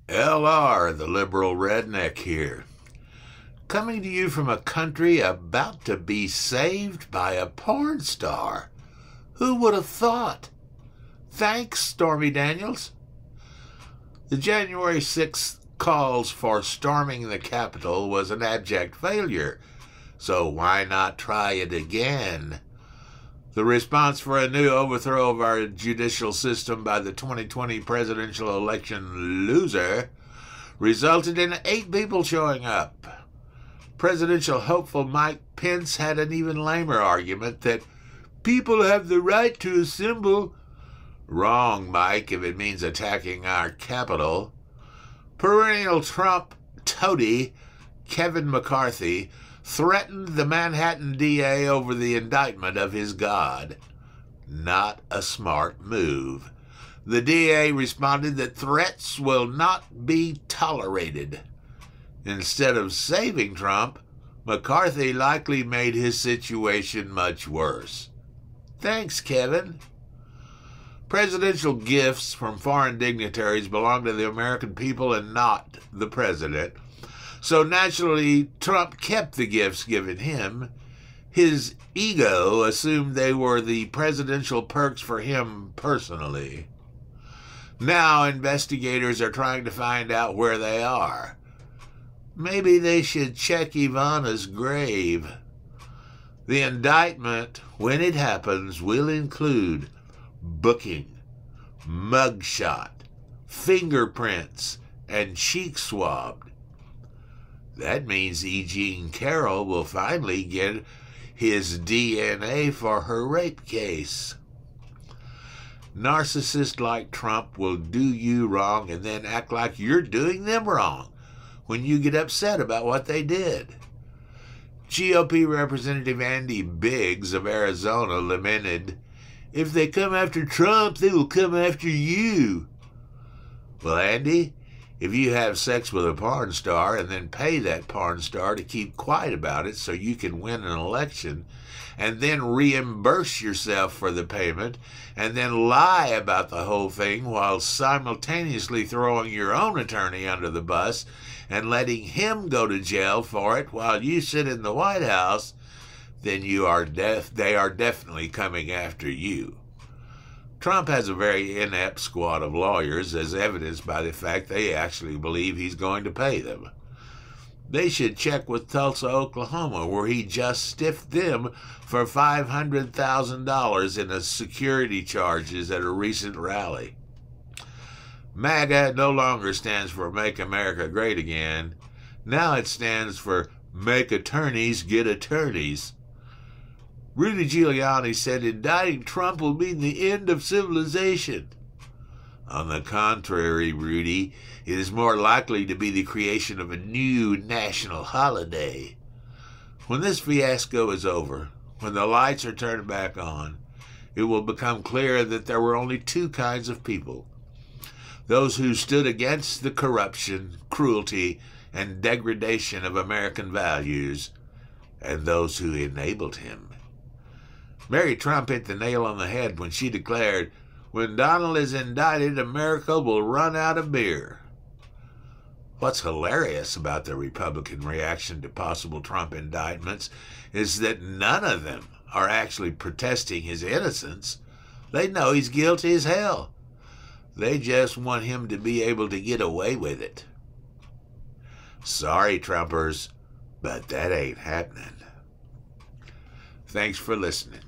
LR, the liberal redneck here, coming to you from a country about to be saved by a porn star. Who would have thought? Thanks, Stormy Daniels. The January 6th calls for storming the Capitol was an abject failure, so why not try it again? The response for a new overthrow of our judicial system by the 2020 presidential election loser resulted in 8 people showing up. Presidential hopeful Mike Pence had an even lamer argument that people have the right to assemble. Wrong, Mike, if it means attacking our Capitol. Perennial Trump toady Kevin McCarthy threatened the Manhattan DA over the indictment of his god. Not a smart move. The DA responded that threats will not be tolerated. Instead of saving Trump, McCarthy likely made his situation much worse. Thanks, Kevin. Presidential gifts from foreign dignitaries belong to the American people and not the president. So naturally, Trump kept the gifts given him. His ego assumed they were the presidential perks for him personally. Now investigators are trying to find out where they are. Maybe they should check Ivana's grave. The indictment, when it happens, will include booking, mugshot, fingerprints, and cheek swabbed. That means E. Jean Carroll will finally get his DNA for her rape case. Narcissists like Trump will do you wrong and then act like you're doing them wrong when you get upset about what they did. GOP Representative Andy Biggs of Arizona lamented, "If they come after Trump, they will come after you." Well, Andy, if you have sex with a porn star and then pay that porn star to keep quiet about it so you can win an election, and then reimburse yourself for the payment, and then lie about the whole thing while simultaneously throwing your own attorney under the bus and letting him go to jail for it while you sit in the White House, then they are definitely coming after you. Trump has a very inept squad of lawyers, as evidenced by the fact they actually believe he's going to pay them. They should check with Tulsa, Oklahoma, where he just stiffed them for $500,000 in a security charges at a recent rally. MAGA no longer stands for Make America Great Again. Now it stands for Make Attorneys Get Attorneys. Rudy Giuliani said indicting Trump will mean the end of civilization. On the contrary, Rudy, it is more likely to be the creation of a new national holiday. When this fiasco is over, when the lights are turned back on, it will become clear that there were only 2 kinds of people: those who stood against the corruption, cruelty, and degradation of American values, and those who enabled him. Mary Trump hit the nail on the head when she declared, "When Donald is indicted, America will run out of beer." What's hilarious about the Republican reaction to possible Trump indictments is that none of them are actually protesting his innocence. They know he's guilty as hell. They just want him to be able to get away with it. Sorry, Trumpers, but that ain't happening. Thanks for listening.